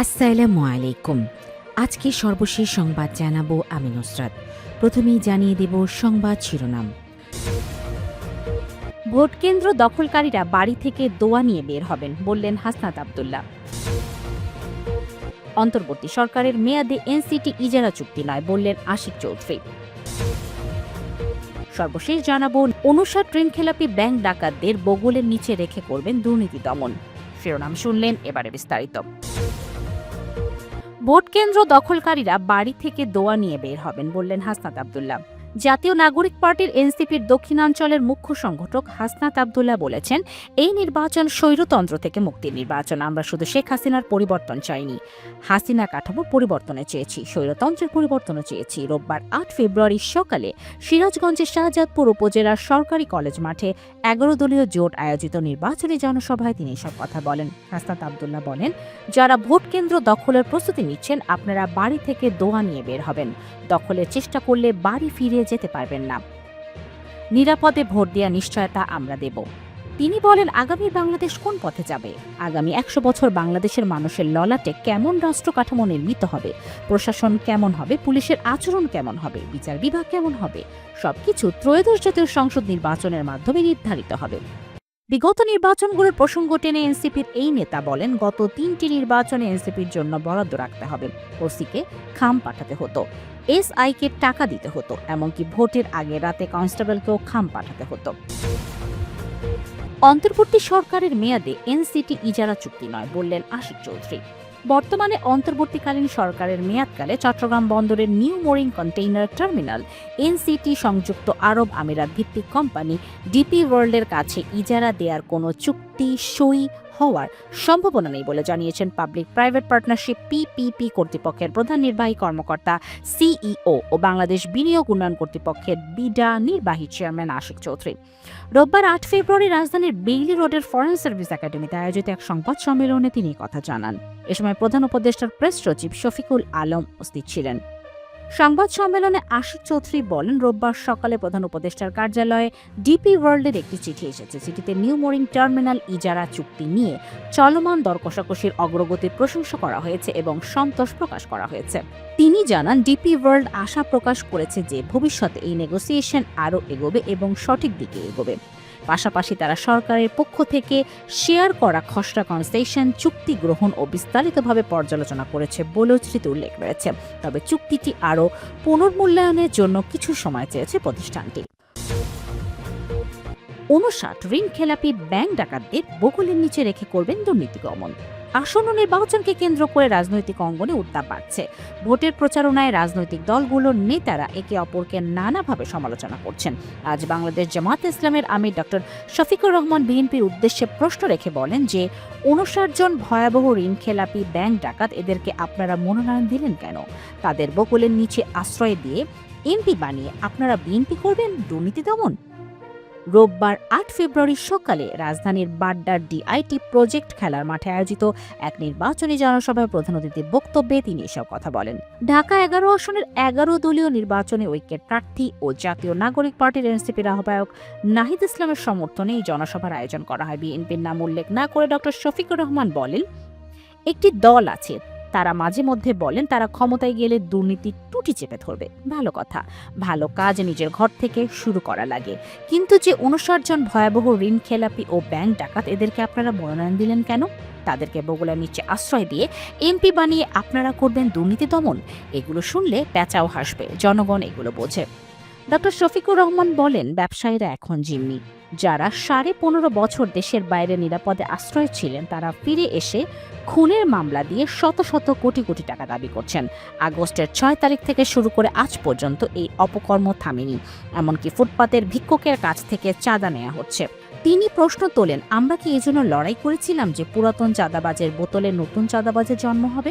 আসসালামু আলাইকুম। আজকে সর্বশেষ সংবাদ জানাবো আমি নুসরাত। প্রথমেই জানিয়ে দেব সংবাদ শিরোনাম। ভোটকেন্দ্র দখলকারীরা বাড়ি থেকে দোয়া নিয়ে বের হবেন বললেন হাসনাত আব্দুল্লাহ। অন্তর্বর্তী সরকারের মেয়াদে এনসিটি ইজারা চুক্তি নয় বললেন আশিক চৌধুরী। সর্বশেষ জানাবো ৫৯ ট্রেন খেলাপি ব্যাংক ডাকাতদের বগলের নিচে রেখে করবেন দুর্নীতি দমন। শিরোনাম শুনলেন, এবারে বিস্তারিত। ভোটকেন্দ্র দখলকারীরা বাড়ি থেকে দোয়া নিয়ে বের হবেন বললেন হাসনাত আব্দুল্লাহ। জাতীয় নাগরিক পার্টির এনসিপির দক্ষিণাঞ্চলের মুখ্য সংগঠক হাসনাত আব্দুল্লাহ বলেছেন, এই নির্বাচন স্বৈরতন্ত্র থেকে মুক্তির নির্বাচন। আমরা শুধু শেখ হাসিনার পরিবর্তন চাইনি, হাসিনা কাঠামোর পরিবর্তনে চেয়েছি, স্বৈরতন্ত্রের পরিবর্তনও চেয়েছি। রোববার ৮ ফেব্রুয়ারি সকালে সিরাজগঞ্জের শাহজাদপুর উপজেলার সরকারি কলেজ মাঠে ১১ দলীয় জোট আয়োজিত নির্বাচনী জনসভায় তিনি এসব কথা বলেন। হাসনাত আব্দুল্লাহ বলেন, যারা ভোট কেন্দ্র দখলের প্রস্তুতি নিচ্ছেন, আপনারা বাড়ি থেকে দোয়া নিয়ে বের হবেন। দখলের চেষ্টা করলে বাড়ি ফিরে যেতে পারবেন না। নিরাপদে ভোট দেওয়ার নিশ্চয়তা আমরা দেব। তিনি বলেন, আগামী বাংলাদেশ কোন পথে যাবে, আগামী ১০০ বছর বাংলাদেশের মানুষের ললাটে কেমন রাষ্ট্র কাঠামো নির্মিত হবে, প্রশাসন কেমন হবে, পুলিশের আচরণ কেমন হবে, বিচার বিভাগ কেমন হবে, সবকিছু ত্রয়োদশ জাতীয় সংসদ নির্বাচনের মাধ্যমে নির্ধারিত হবে। বিগত নির্বাচনগুলোর প্রসঙ্গ টেনে এনসিপির এই নেতা বলেন, গত ৩টি নির্বাচনে এনসিপির জন্য বরাদ্দ রাখতে হবে, ওসিকে খাম পাঠাতে হতো, এসআইকে টাকা দিতে হতো, এমনকি ভোটের আগে রাতে কনস্টেবলকেও খাম পাঠাতে হতো। অন্তর্বর্তী সরকারের মেয়াদে এনসিটি ইজারা চুক্তি নয় বললেন আশিক চৌধুরী। বর্তমানে অন্তর্বর্তীকালীন সরকারের মেয়াদকালে চট্টগ্রাম বন্দরের new mooring container terminal NCT সংযুক্ত আরব আমিরাত ভিত্তিক কোম্পানি ডিপি ওয়ার্ল্ডের কাছে ইজারা দেওয়ার কোনো চুক্তি সই হওয়ার সম্ভাবনা নেই বলে জানিয়েছেন পাবলিক প্রাইভেট পার্টনারশিপ পিপিপি কর্তৃপক্ষের প্রধান নির্বাহী কর্মকর্তা সিইও ও বাংলাদেশ বিনিয়োগ উন্নয়ন কর্তৃপক্ষের বিডা নির্বাহী চেয়ারম্যান আশিক চৌধুরী। রোববার ৮ ফেব্রুয়ারি রাজধানীর বেইলি রোডের ফরেন সার্ভিস একাডেমিতে আয়োজিত এক সংবাদ সম্মেলনে তিনি কথা জানান। এ সময় প্রধান উপদেষ্টার প্রেস সচিব শফিকুল আলম উপস্থিত ছিলেন। সংবাদ সম্মেলনে আশিক চৌধুরী বলেন, রোববার সকালে প্রধান উপদেষ্টার কার্যালয়ে ডিপি ওয়ার্ল্ডের একটি চিঠি এসেছে। চিঠিতে নিউ মোরিং টার্মিনাল ইজারা চুক্তি নিয়ে চলমান দর কষাকষির অগ্রগতির প্রশংসা করা হয়েছে এবং সন্তোষ প্রকাশ করা হয়েছে। তিনি জানান, ডিপি ওয়ার্ল্ড আশা প্রকাশ করেছে যে ভবিষ্যতে এই নেগোসিয়েশন আরও এগোবে এবং সঠিক দিকে এগোবে। পাশাপাশি তারা সরকারের পক্ষ থেকে শেয়ার করা খসড়া কনসেশন চুক্তি গ্রহণ ও বিস্তারিতভাবে পর্যালোচনা করেছে বলেও চিঠিতে উল্লেখ রয়েছে। তবে চুক্তিটি আরও পুনর্মূল্যায়নের জন্য কিছু সময় চেয়েছে প্রতিষ্ঠানটি। ৫৯ ঋণ খেলাপি ব্যাংক ডাকাতদের বগলের নিচে রেখে করবেন দুর্নীতি দমন। আসন্ন নির্বাচনকে কেন্দ্র করে রাজনৈতিক অঙ্গনে উত্তাপ বাড়ছে। ভোটের প্রচারণায় রাজনৈতিক দলগুলোর নেতারা একে অপরকে নানাভাবে সমালোচনা করছেন। আজ বাংলাদেশ জামায়াতে ইসলামের আমির ডক্টর শফিকুর রহমান বিএনপির উদ্দেশ্যে প্রশ্ন রেখে বলেন যে, ৫৯ জন ভয়াবহ ঋণ খেলাপি ব্যাংক ডাকাত, এদেরকে আপনারা মনোনয়ন দিলেন কেন? তাদের বগলের নিচে আশ্রয় দিয়ে এমপি বানিয়ে আপনারা বিএনপি করবেন দুর্নীতি দমন? রোববার ৮ ফেব্রুয়ারি সকালে রাজধানীর বাড্ডার ডিআইটি প্রজেক্ট খেলার মাঠে আয়োজিত এক নির্বাচনী জনসভায় প্রধান অতিথির বক্তব্যে তিনি এসব কথা বলেন। ঢাকা ১১ আসনের ১১ দলীয় নির্বাচনে ঐক্যের প্রার্থী ও জাতীয় নাগরিক পার্টির এনসিপির আহ্বায়ক নাহিদ ইসলামের সমর্থনে এই জনসভার আয়োজন করা হয়। বিএনপির নাম উল্লেখ না করে ডক্টর শফিকুর রহমান বলেন, একটি দল আছে, তারা মাঝে মধ্যে বলেন তারা ক্ষমতায় গেলে দুর্নীতি টুটি চেপে ধরবে। ভালো কথা, ভালো কাজ নিজের ঘর থেকে শুরু করা লাগে, কিন্তু যে ৫৯ জন ভয়াবহ ঋণ খেলাপি ও ব্যাংক ডাকাত, এদেরকে আপনারা মনোনয়ন দিলেন কেন? তাদেরকে বগলের নিচে আশ্রয় দিয়ে এমপি বানিয়ে আপনারা করবেন দুর্নীতি দমন? এগুলো শুনলে পেঁচাও হাসবে, জনগণ এগুলো বোঝে। ডক্টর শফিকুর রহমান বলেন, ব্যবসায়ীরা এখন জিম্মি। যারা ১৫.৫ বছর দেশের বাইরে নিরাপদে আশ্রয় ছিলেন, তারা ফিরে এসে খুনের মামলা দিয়ে শত শত কোটি কোটি টাকা দাবি করছেন। আগস্টের ৬ তারিখ থেকে শুরু করে আজ পর্যন্ত এই অপকর্ম থামেনি। এমনকি ফুটপাতের ভিক্ষুকের কাছ থেকে চাঁদা নেওয়া হচ্ছে। তিনি প্রশ্ন তোলেন, আমরা কি এজন্য লড়াই করেছিলাম যে পুরাতন চাঁদাবাজের বোতলে নতুন চাঁদাবাজের জন্ম হবে?